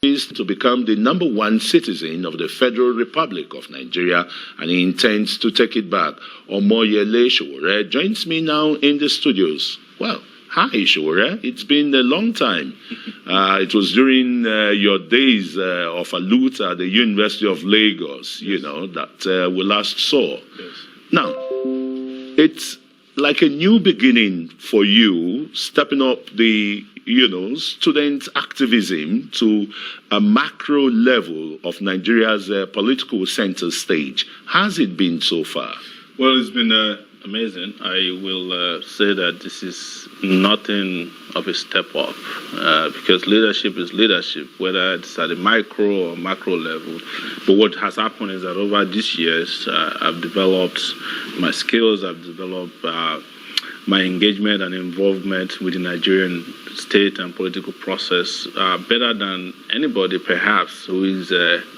is to become the #1 citizen of the Federal Republic of Nigeria, and he intends to take it back. Omoyele Sowore joins me now in the studios. Well, hi, Sowore. It's been a long time. It was during your days of aloof at the University of Lagos, yes, that we last saw. Yes. Now, it's like a new beginning for you, stepping up the student activism to a macro level of Nigeria's political center stage. Has it been so far? Well, it's been amazing. I will say that this is nothing of a step up because leadership is leadership, whether it's at a micro or macro level. But what has happened is that over these years, I've developed my skills, I've developed my engagement and involvement with the Nigerian state and political process better than anybody perhaps who is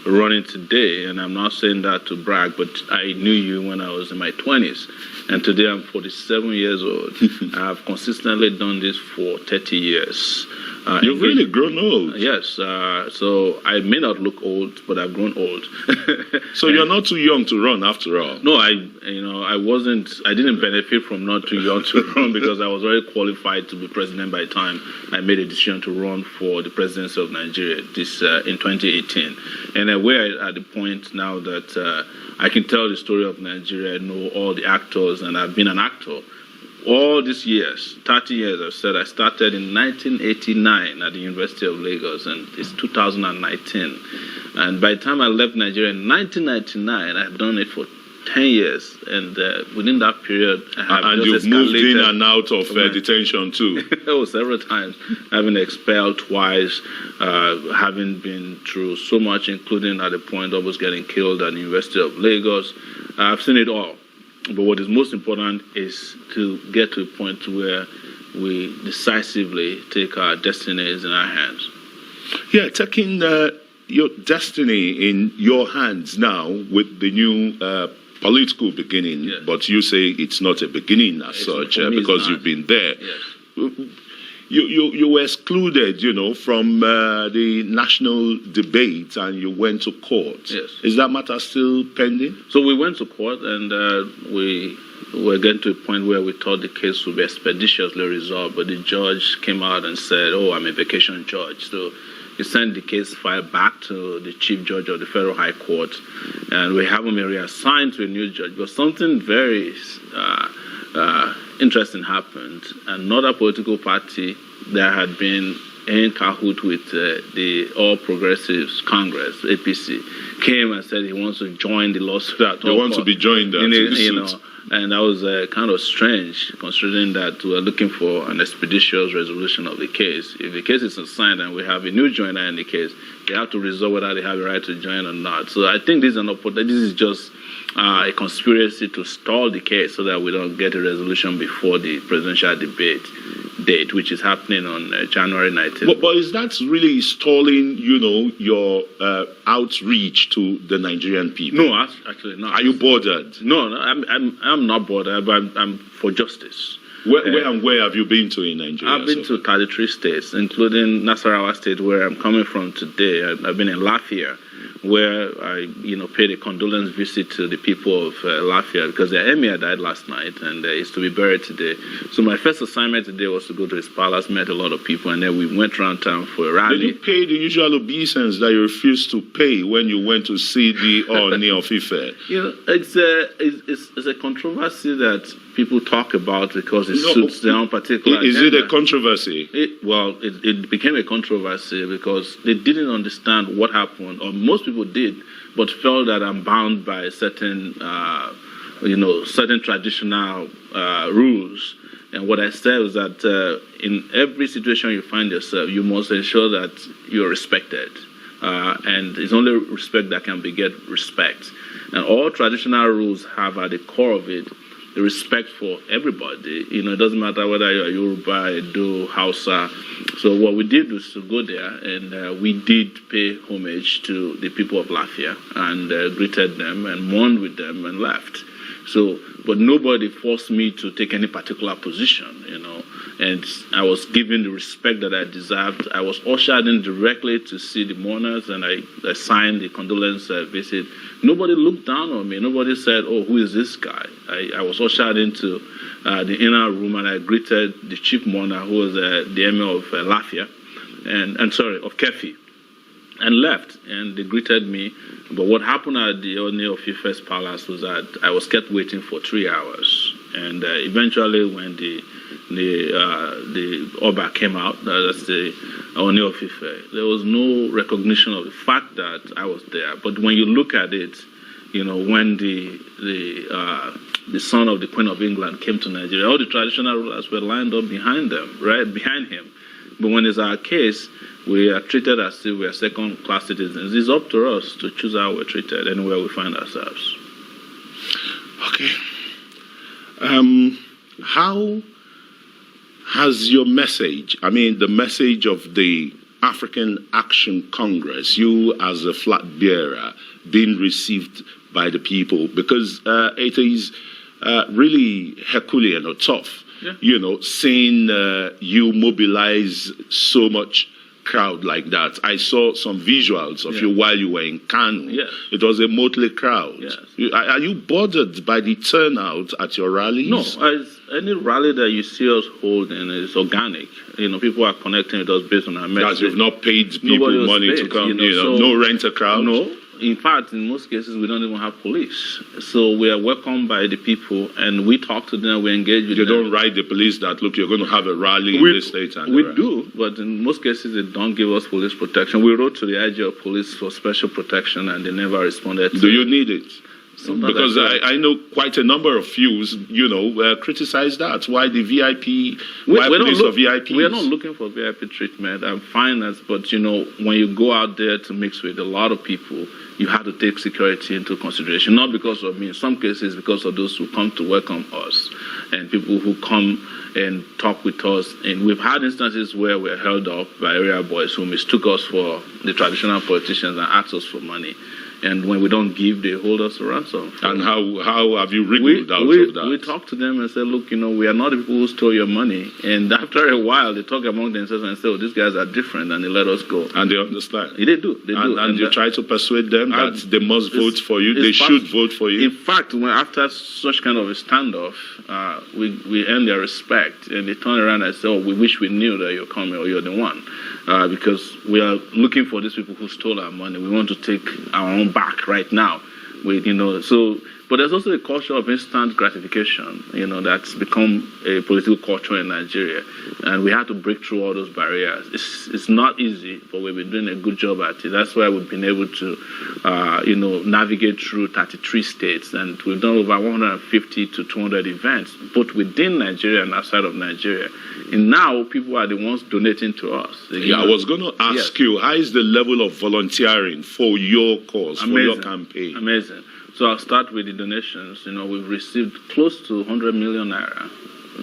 running today. And I'm not saying that to brag, but I knew you when I was in my 20s. And today I'm 47 years old. I've consistently done this for 30 years. You've really grown old. Yes. So I may not look old, but I've grown old. So you're not too young to run after all. No, I didn't benefit from not too young to run because I was already qualified to be president by the time I made a decision to run for the presidency of Nigeria in 2018. And we're at the point now that I can tell the story of Nigeria, know all the actors, and I've been an actor. All these years, 30 years, I've said I started in 1989 at the University of Lagos, and it's 2019. And by the time I left Nigeria in 1999, I've done it for 10 years. And within that period, I have and you've moved in and out of detention too. Oh, several times. Having expelled twice, having been through so much, including at the point of us getting killed at the University of Lagos. I've seen it all. But what is most important is to get to a point where we decisively take our destinies in our hands. Yeah, taking your destiny in your hands now with the new political beginning, yes. But you say it's not a beginning as such because you've been there. Yes. You were excluded, from the national debate, and you went to court. Yes. Is that matter still pending? So we went to court, and we were getting to a point where we thought the case would be expeditiously resolved, but the judge came out and said, "Oh, I'm a vacation judge." So he sent the case file back to the chief judge of the Federal High Court, and we haven't been reassigned to a new judge. But something very interesting happened. Another political party that had been in cahoot with the All Progressives Congress, APC, came and said he wants to join the lawsuit. They want to be joined in the suit. And that was kind of strange, considering that we're looking for an expeditious resolution of the case. If the case is assigned and we have a new joiner in the case, they have to resolve whether they have a right to join or not. So I think this is just a conspiracy to stall the case so that we don't get a resolution before the presidential debate date, which is happening on January 19th. But is that really stalling, your outreach to the Nigerian people? No, actually not. Are you bothered? No, I'm not bothered, but I'm for justice. Where have you been to in Nigeria? I've been to 33 states, including Nasarawa State, where I'm coming from today. I've been in Lafayette, where I, paid a condolence visit to the people of Lafayette because their emir died last night and is to be buried today. So my first assignment today was to go to his palace, met a lot of people, and then we went around town for a rally. Did you pay the usual obeisance that you refused to pay when you went to see the Oni of Ife? It's a controversy that people talk about because it suits their own particular Is agenda. it a controversy? It became a controversy because they didn't understand what happened, or most people did, but felt that I'm bound by certain, certain traditional rules. And what I said was that in every situation you find yourself, you must ensure that you're respected. And it's only respect that can beget respect. And all traditional rules have at the core of it the respect for everybody. It doesn't matter whether you're Yoruba, Edo, Hausa. So what we did was to go there, and we did pay homage to the people of Lafayette and greeted them and mourned with them and left. So, but nobody forced me to take any particular position, and I was given the respect that I deserved. I was ushered in directly to see the mourners, and I signed the condolence visit. Nobody looked down on me. Nobody said, "Oh, who is this guy?" I was ushered into the inner room, and I greeted the chief mourner, who was the emir of Lafia, of Kefi, and left. And they greeted me. But what happened at the Oni of Ife's palace was that I was kept waiting for 3 hours, and eventually, when the Oba came out, that's the Oni of Ife, there was no recognition of the fact that I was there. But when you look at it, when the son of the Queen of England came to Nigeria, all the traditional rulers were lined up behind him. But when it's our case, we are treated as if we are second-class citizens. It's up to us to choose how we're treated anywhere we find ourselves. Okay. How has your message, the message of the African Action Congress, you as a flag bearer, been received by the people? Because it is really Herculean or tough, seeing you mobilize so much crowd like that. I saw some visuals of you while you were in Kano. Yes. It was a motley crowd. Yes. Are you bothered by the turnout at your rallies? No, as any rally that you see us holding is organic. People are connecting with us based on our message. As you've not paid people money to come, so no rent a crowd? No. In fact, in most cases, we don't even have police. So we are welcomed by the people, and we talk to them, we engage with them. You don't write the police that, look, you're going to have a rally in this state. We do, but in most cases, they don't give us police protection. We wrote to the IG of police for special protection, and they never responded. Do you need it? Because I know quite a number of views, criticize that. Why the VIP? Why police or VIPs? We are not looking for VIP treatment. I'm fine, but when you go out there to mix with a lot of people, you have to take security into consideration. Not because of me. In some cases, because of those who come to welcome us and people who come and talk with us. And we've had instances where we're held up by area boys who mistook us for the traditional politicians and asked us for money. And when we don't give, they hold us to ransom. And how have you wriggled out of that? We talk to them and say, look, we are not the people who stole your money. And after a while, they talk among themselves and say, oh, these guys are different, and they let us go. And they understand. They do. And you try to persuade them that they must vote for you. They should vote for you. In fact, after such kind of a standoff, we earn their respect. And they turn around and say, oh, we wish we knew that you're coming or you're the one. Because we are looking for these people who stole our money. We want to take our own back right now. But there's also a culture of instant gratification, that's become a political culture in Nigeria. And we have to break through all those barriers. It's not easy, but we've been doing a good job at it. That's why we've been able to, navigate through 33 states. And we've done over 150 to 200 events, both within Nigeria and outside of Nigeria. And now people are the ones donating to us. I was going to ask you, how is the level of volunteering for your cause, for your campaign? Amazing. So I'll start with the donations. We've received close to 100 million naira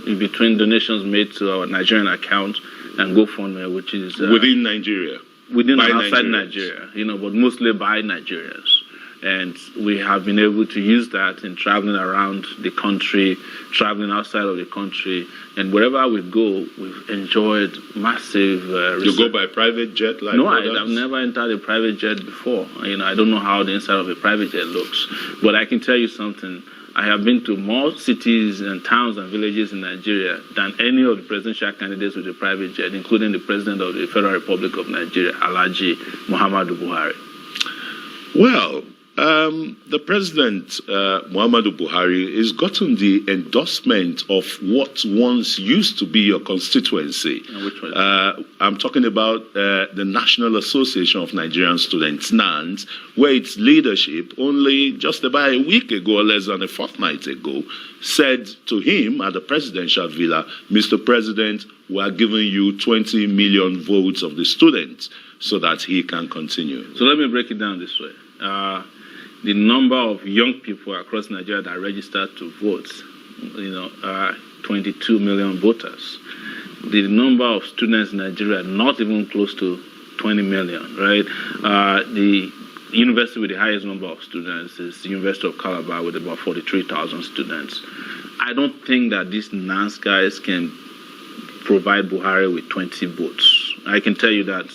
in between donations made to our Nigerian account and GoFundMe, which is within Nigeria, within and outside Nigeria, but mostly by Nigerians. And we have been able to use that in traveling around the country, traveling outside of the country, and wherever we go, we've enjoyed massive. You go by private jet, like? No, I've never entered a private jet before. I don't know how the inside of a private jet looks, but I can tell you something. I have been to more cities and towns and villages in Nigeria than any of the presidential candidates with a private jet, including the President of the Federal Republic of Nigeria, Alhaji Muhammadu Buhari. Well, the President, Muhammadu Buhari, has gotten the endorsement of what once used to be your constituency. Which one? I'm talking about the National Association of Nigerian Students, NANS, where its leadership only just about a week ago, or less than a fortnight ago, said to him at the presidential villa, Mr. President, we are giving you 20 million votes of the students so that he can continue. So let me break it down this way. The number of young people across Nigeria that registered to vote, 22 million voters. The number of students in Nigeria, not even close to 20 million, right? The university with the highest number of students is the University of Calabar with about 43,000 students. I don't think that these NANS guys can provide Buhari with 20 votes. I can tell you that,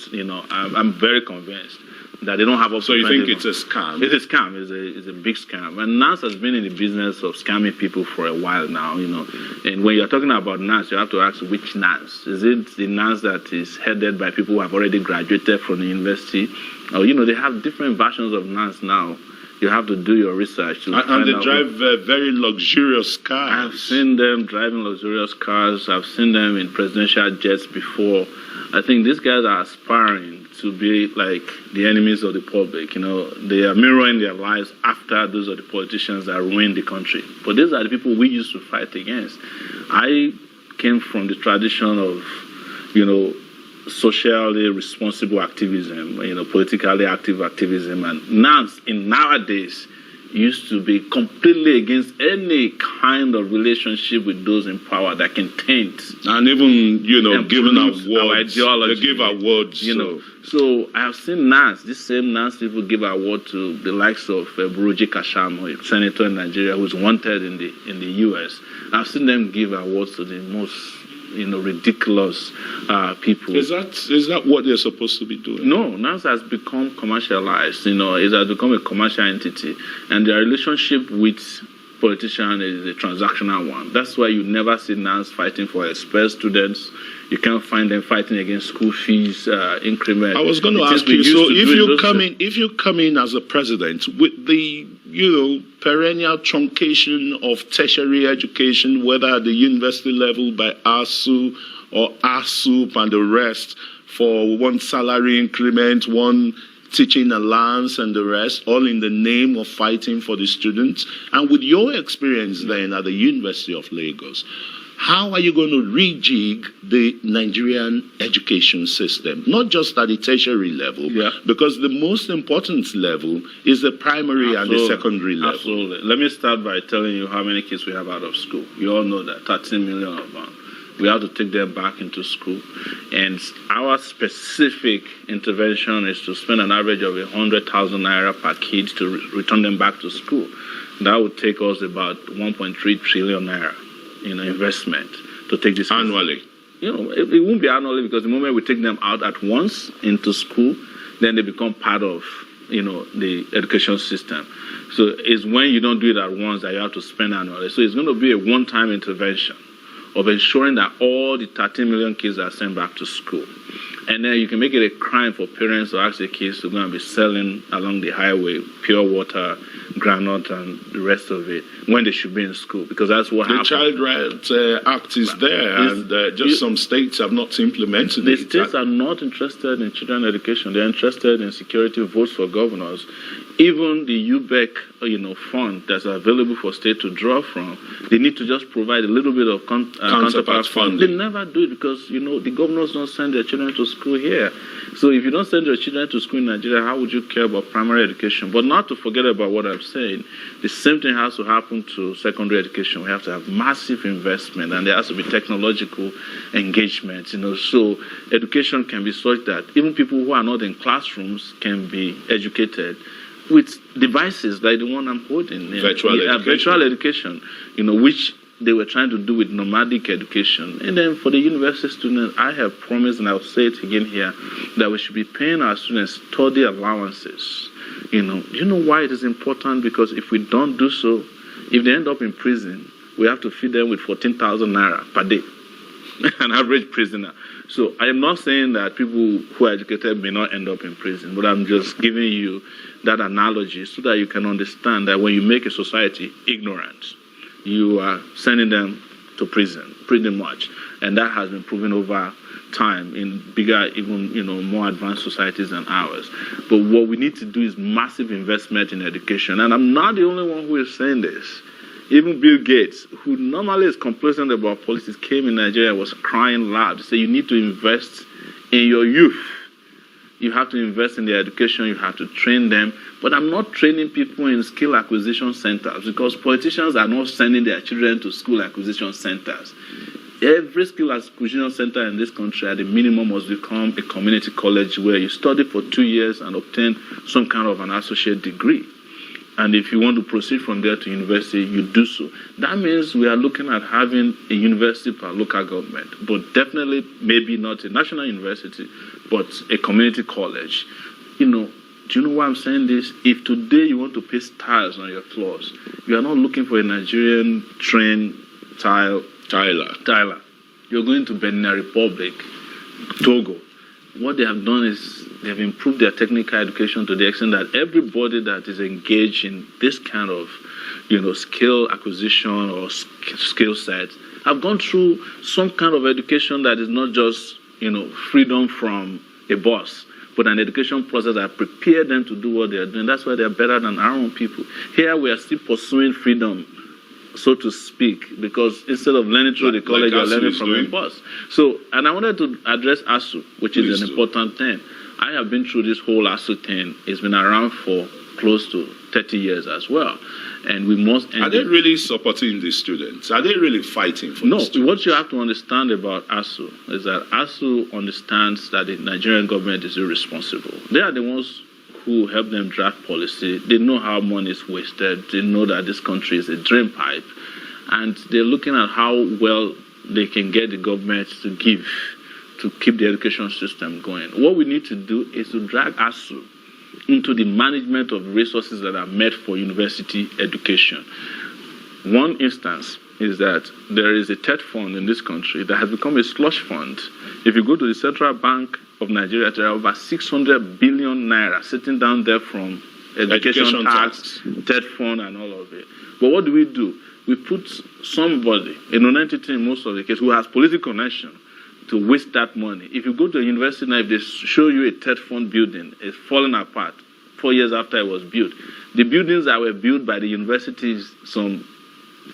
I'm very convinced that they don't have up to 20 So you think votes. it's a scam? It's a scam. It's a big scam. And NAS has been in the business of scamming people for a while now, And when you're talking about NAS, you have to ask which NAS. Is it the NAS that is headed by people who have already graduated from the university? Or, they have different versions of NAS now. You have to do your research. And they drive very luxurious cars. I've seen them driving luxurious cars. I've seen them in presidential jets before. I think these guys are aspiring to be like the enemies of the public. They are mirroring their lives after those are the politicians that ruined the country. But these are the people we used to fight against. I came from the tradition of, socially responsible activism, politically active activism, and nowadays used to be completely against any kind of relationship with those in power that can taint. And even, giving awards. Ideology. They give awards. So I have seen this same NAS people give award to the likes of Buruji Kashamo, a senator in Nigeria who's wanted in the U.S. I've seen them give awards to the most ridiculous people. Is that what they're supposed to be doing? No, NAS has become commercialized. It has become a commercial entity, and their relationship with politicians is a transactional one. That's why you never see NAS fighting for express students. You can't find them fighting against school fees increment. I was going to ask you. So, if you come in as a president with the perennial truncation of tertiary education, whether at the university level by ASU or ASUP and the rest, for one salary increment, one teaching allowance and the rest, all in the name of fighting for the students, and with your experience then at the University of Lagos, how are you going to rejig the Nigerian education system? Not just at the tertiary level, because the most important level is the primary and the secondary level. Absolutely. Let me start by telling you how many kids we have out of school. You all know that, 13 million of them. We have to take them back into school. And our specific intervention is to spend an average of 100,000 naira per kid to return them back to school. That would take us about 1.3 trillion naira. Investment to take this annually. It won't be annually, because the moment we take them out at once into school, then they become part of, the education system. So it's when you don't do it at once that you have to spend annually. So it's going to be a one-time intervention of ensuring that all the 13 million kids are sent back to school. And then you can make it a crime for parents to ask their kids to go and be selling along the highway pure water, granite, and the rest of it when they should be in school, because that's what happens. The Child Rights Act is there, and some states have not implemented it. The states are not interested in children education. They're interested in security votes for governors. Even the UBEC, fund that's available for state to draw from, they need to just provide a little bit of counterpart funding. They never do it because, the governors don't send their children to school here. So if you don't send your children to school in Nigeria, how would you care about primary education? But not to forget about what I'm saying, the same thing has to happen to secondary education. We have to have massive investment, and there has to be technological engagement, So education can be such that even people who are not in classrooms can be educated with devices like the one I'm holding. Virtual education, which they were trying to do with nomadic education. And then for the university students, I have promised, and I'll say it again here, that we should be paying our students study allowances. Do you know why it is important? Because if we don't do so, if they end up in prison, we have to feed them with 14,000 naira per day, an average prisoner. So I am not saying that people who are educated may not end up in prison, but I'm just giving you that analogy so that you can understand that when you make a society ignorant, you are sending them to prison, pretty much. And that has been proven over time in bigger, even, more advanced societies than ours. But what we need to do is massive investment in education. And I'm not the only one who is saying this. Even Bill Gates, who normally is complacent about politics, came in Nigeria and was crying loud. He said, you need to invest in your youth. You have to invest in their education. You have to train them. But I'm not training people in skill acquisition centers, because politicians are not sending their children to school acquisition centers. Every skill acquisition center in this country at the minimum must become a community college where you study for 2 years and obtain some kind of an associate degree. And if you want to proceed from there to university, you do so. That means we are looking at having a university per local government, but definitely maybe not a national university, but a community college. Do you know why I'm saying this? If today you want to paste tiles on your floors, you are not looking for a Nigerian trained tiler. You're going to Benin Republic, Togo. What they have done is they have improved their technical education to the extent that everybody that is engaged in this kind of, skill acquisition or skill sets have gone through some kind of education that is not just, freedom from a boss, but an education process that prepared them to do what they are doing. That's why they are better than our own people. Here we are still pursuing freedom, so to speak, because instead of learning through the college, you're learning from a boss. So, and I wanted to address ASU, which is an important thing. I have been through this whole ASU thing. It's been around for close to 30 years as well. And we must... Are they really supporting the students? Are they really fighting for the students? No, what you have to understand about ASU is that ASU understands that the Nigerian government is irresponsible. They are the ones who help them draft policy. They know how money is wasted. They know that this country is a drain pipe. And they're looking at how well they can get the government to give to keep the education system going. What we need to do is to drag ASU into the management of resources that are meant for university education. One instance is that there is a TED fund in this country that has become a slush fund. If you go to the Central Bank of Nigeria, there are over 600 billion naira sitting down there from education tax, TED fund, and all of it. But what do? We put somebody, a non-entity in most of the cases, who has political connection to waste that money. If you go to a university now, if they show you a TED fund building, it's falling apart 4 years after it was built. The buildings that were built by the universities some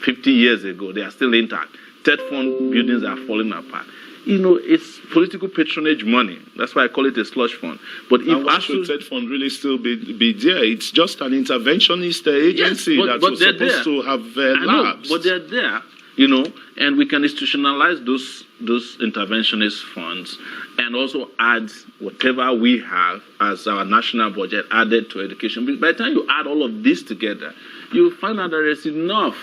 50 years ago, they are still intact. TED fund buildings are falling apart. It's political patronage money. That's why I call it a slush fund. But if why should TED fund really still be there? It's just an interventionist agency that was supposed to have labs. But they're there, and we can institutionalize those interventionist funds and also add whatever we have as our national budget added to education. By the time you add all of this together, you'll find out that it's enough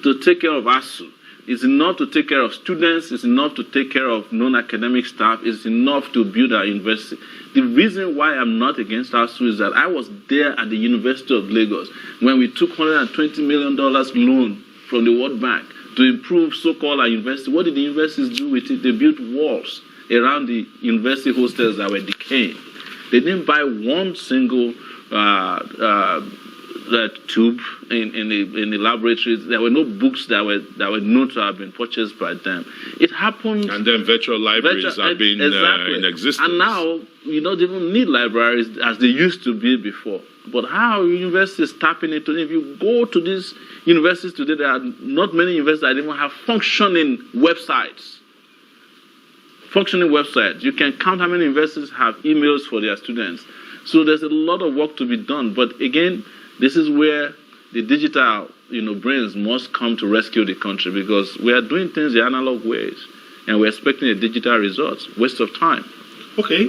to take care of ASU. It's enough to take care of students. It's enough to take care of non-academic staff. It's enough to build our university. The reason why I'm not against ASU is that I was there at the University of Lagos when we took $120 million loan from the World Bank to improve so-called our university. What did the universities do with it? They built walls around the university hostels that were decaying. They didn't buy one single tube in the laboratories. There were no books that were known to have been purchased by them. It happened. And then virtual libraries have been in existence. And now we don't even need libraries as they used to be before. But how are universities tapping into it? If you go to these universities today, there are not many universities that even have functioning websites. You can count how many universities have emails for their students. So there's a lot of work to be done. But again, this is where the digital, brains must come to rescue the country, because we are doing things the analog ways, and we're expecting a digital results. Waste of time. Okay,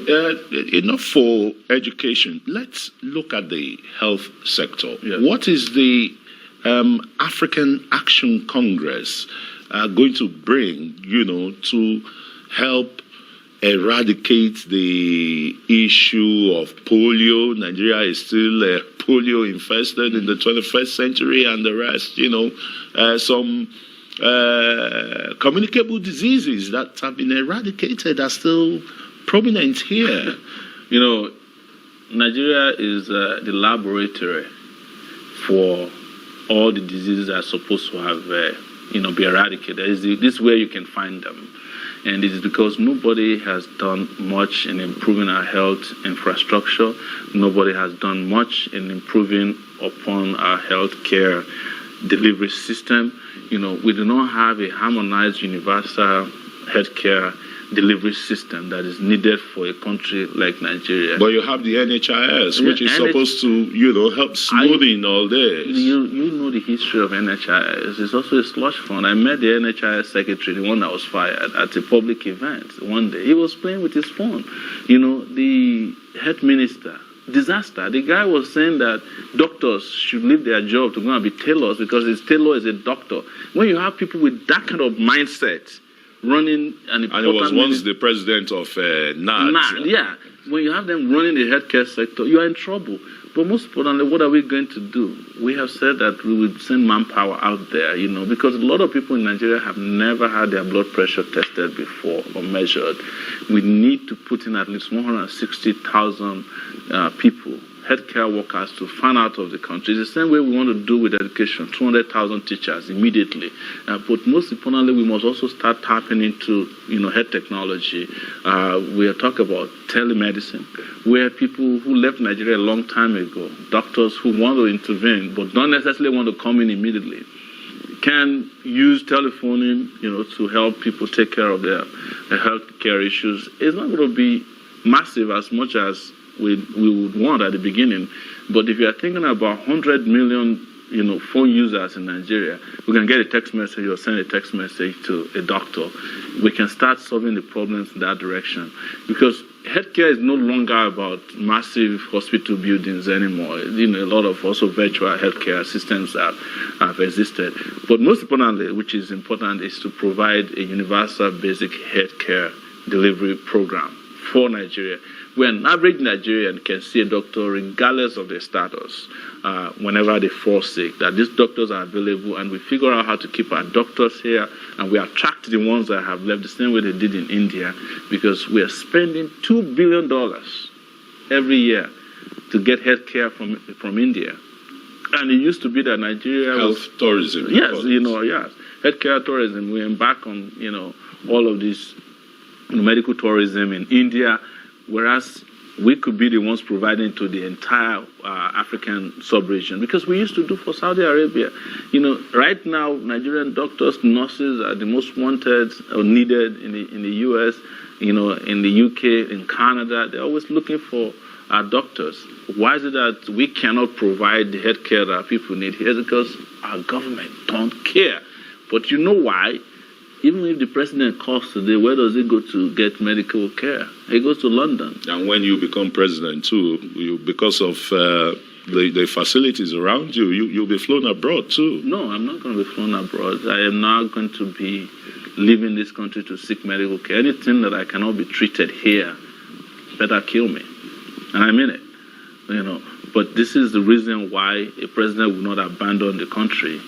enough for education. Let's look at the health sector. Yes. What is the African Action Congress going to bring, to help eradicate the issue of polio? Nigeria is still polio infested in the 21st century, and the rest, some communicable diseases that have been eradicated are still prominent here. Nigeria is the laboratory for all the diseases that are supposed to have, be eradicated. This is where you can find them. And it is because nobody has done much in improving our health infrastructure. Nobody has done much in improving upon our health care delivery system. We do not have a harmonized universal health care delivery system that is needed for a country like Nigeria. But you have the NHIS, which is supposed to, help smoothing all this. You know the history of NHIS. It's also a slush fund. I met the NHIS secretary, the one that was fired, at a public event one day. He was playing with his phone. The health minister disaster. The guy was saying that doctors should leave their job to go and be tailors because his tailor is a doctor. When you have people with that kind of mindset running an important... And he was once the president of NAD. Yeah. When you have them running the healthcare sector, you are in trouble. But most importantly, what are we going to do? We have said that we would send manpower out there, because a lot of people in Nigeria have never had their blood pressure tested before or measured. We need to put in at least 160,000 people, healthcare workers, to fan out of the country. It's the same way we want to do with education, 200,000 teachers immediately. But most importantly, we must also start tapping into, health technology. We are talking about telemedicine, where people who left Nigeria a long time ago, doctors who want to intervene but don't necessarily want to come in immediately, can use telephoning, to help people take care of their health care issues. It's not going to be massive as much as we would want at the beginning. But if you are thinking about 100 million, phone users in Nigeria, we can get a text message or send a text message to a doctor. We can start solving the problems in that direction. Because healthcare is no longer about massive hospital buildings anymore. A lot of also virtual healthcare systems have existed. But most importantly, which is important, is to provide a universal basic healthcare delivery program for Nigeria, where an average Nigerian can see a doctor regardless of their status whenever they fall sick, that these doctors are available, and we figure out how to keep our doctors here, and we attract the ones that have left the same way they did in India, because we are spending $2 billion every year to get health care from India. And it used to be that Nigeria tourism. Yes, yes. Healthcare tourism. We embark on, all of this medical tourism in India, whereas we could be the ones providing to the entire African sub-region, because we used to do for Saudi Arabia. Right now, Nigerian doctors, nurses are the most wanted or needed in the US, in the UK, in Canada. They're always looking for our doctors. Why is it that we cannot provide the health care that people need here? Because our government don't care. But you know why? Even if the president calls today, where does he go to get medical care? He goes to London. And when you become president, too, because of the facilities around you, you'll be flown abroad, too. No, I'm not going to be flown abroad. I am not going to be leaving this country to seek medical care. Anything that I cannot be treated here, better kill me. And I mean it. But this is the reason why a president will not abandon the country,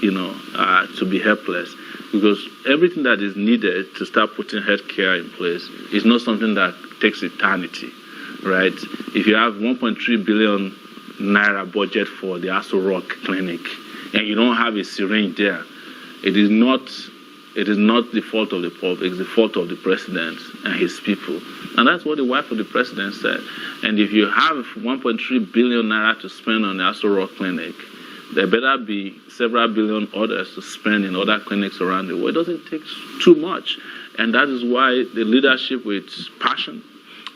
to be helpless. Because everything that is needed to start putting health care in place is not something that takes eternity, right? If you have 1.3 billion naira budget for the Aso Rock clinic and you don't have a syringe there, it is not the fault of the public, it's the fault of the president and his people. And that's what the wife of the president said. And if you have 1.3 billion naira to spend on the Aso Rock clinic, there better be several billion others to spend in other clinics around the world. It doesn't take too much. And that is why the leadership with passion,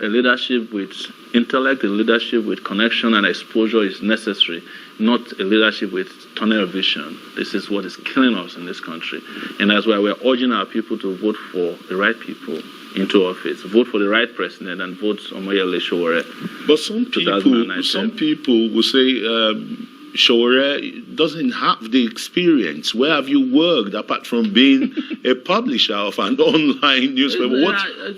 a leadership with intellect, a leadership with connection and exposure is necessary, not a leadership with tunnel vision. This is what is killing us in this country. And that's why we're urging our people to vote for the right people into office, vote for the right president, and vote Omoyele Sowore. But some people will say, Sowore doesn't have the experience. Where have you worked apart from being a publisher of an online newspaper?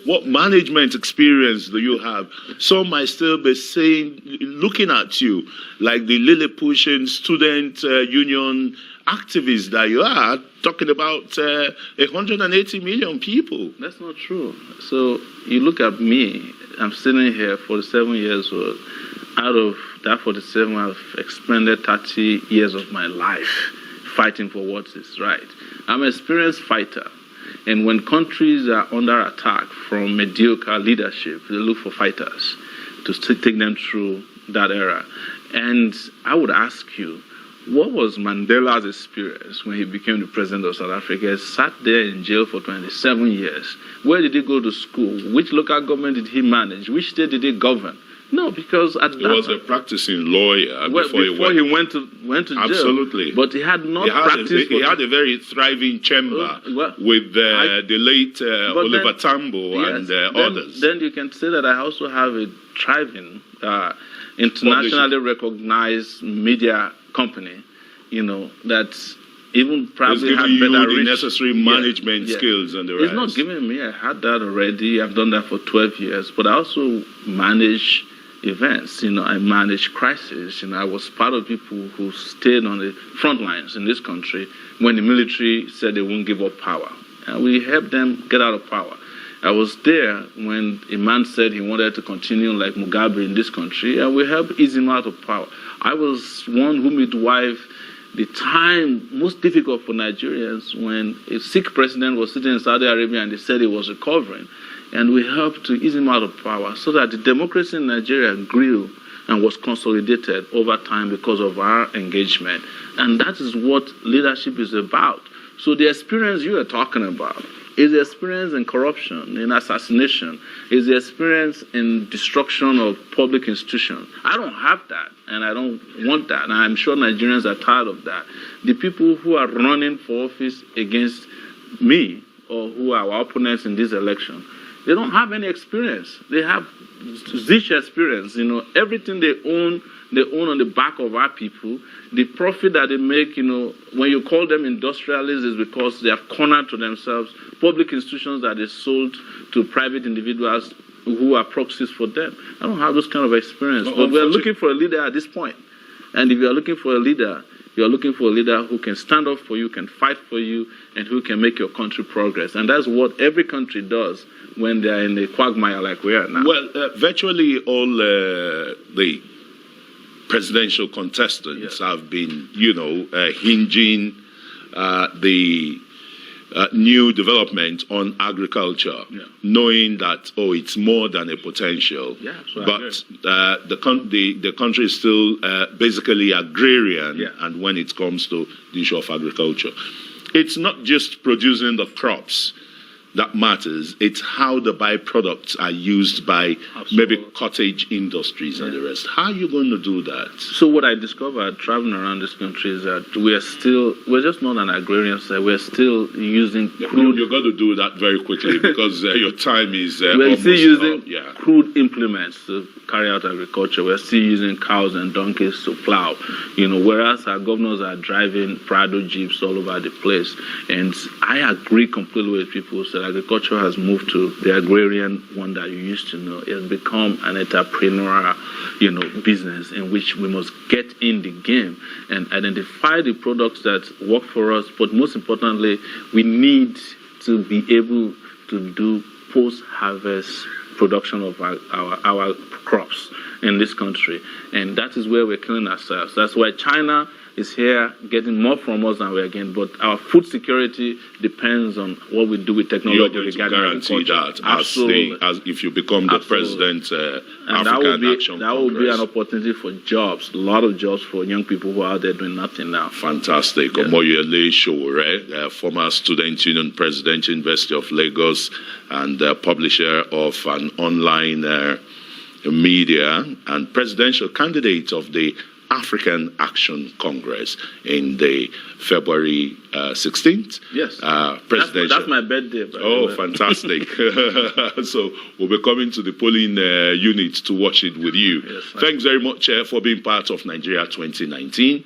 What management experience do you have? Some might still be saying, looking at you like the Lilliputian student union activist that you are, talking about 180 million people. That's not true. So you look at me, I'm sitting here 47 years old. Out of that 47, I've expended 30 years of my life fighting for what is right. I'm an experienced fighter. And when countries are under attack from mediocre leadership, they look for fighters to take them through that era. And I would ask you, what was Mandela's experience when he became the president of South Africa? He sat there in jail for 27 years. Where did he go to school? Which local government did he manage? Which state did he govern? No, because at he was a practicing lawyer before he went to jail. Absolutely, but he had not practiced. He had a very thriving chamber with the late Oliver Tambo and others. Then you can say that I also have a thriving internationally recognized media company, that even probably it's had giving better you the reach. necessary management skills and the rest. It's not giving me. I had that already. I've done that for 12 years. But I also manage events. I manage crises. I was part of people who stayed on the front lines in this country when the military said they wouldn't give up power. And we helped them get out of power. I was there when a man said he wanted to continue like Mugabe in this country, and we helped ease him out of power. I was one who midwifed the time most difficult for Nigerians when a sick president was sitting in Saudi Arabia and they said he was recovering. And we helped to ease him out of power so that the democracy in Nigeria grew and was consolidated over time because of our engagement. And that is what leadership is about. So the experience you are talking about is the experience in corruption, in assassination, is the experience in destruction of public institutions. I don't have that, and I don't want that, and I'm sure Nigerians are tired of that. The people who are running for office against me or who are our opponents in this election, they don't have any experience. They have zilch experience. Everything they own on the back of our people. The profit that they make, when you call them industrialists, is because they have cornered to themselves public institutions that they sold to private individuals who are proxies for them. I don't have this kind of experience. But we're looking for a leader at this point. And if you're looking for a leader, you're looking for a leader who can stand up for you, can fight for you, and who can make your country progress. And that's what every country does when they're in a quagmire like we are now. Well, virtually all the presidential contestants have been, hinging the new development on agriculture, knowing that, it's more than a potential. But the country is still basically agrarian, and when it comes to the issue of agriculture. It's not just producing the crops that matters. It's how the byproducts are used by maybe cottage industries and the rest. How are you going to do that? So what I discovered traveling around this country is that we're just not an agrarian side. We're still using crude. You've got to do that very quickly because your time is we're still using crude implements to carry out agriculture. We're still using cows and donkeys to plow, whereas our governors are driving Prado jeeps all over the place. And I agree completely with people who said agriculture has moved to the agrarian one that you used to know. It has become an entrepreneurial, business in which we must get in the game and identify the products that work for us. But most importantly, we need to be able to do post-harvest production of our crops in this country. And that is where we're killing ourselves. That's why China is here getting more from us than we're getting. But our food security depends on what we do with technology. You're going to guarantee that as if you become the president, African Action Congress. That will be an opportunity for jobs, a lot of jobs for young people who are out there doing nothing now. Fantastic. Omoyele Sowore, former Student Union President, University of Lagos, and publisher of an online media and presidential candidate of the African Action Congress in the February 16th. Yes. Presidential. That's my birthday. By the way. Fantastic. So we'll be coming to the polling unit to watch it with you. Yes, thanks very much for being part of Nigeria 2019.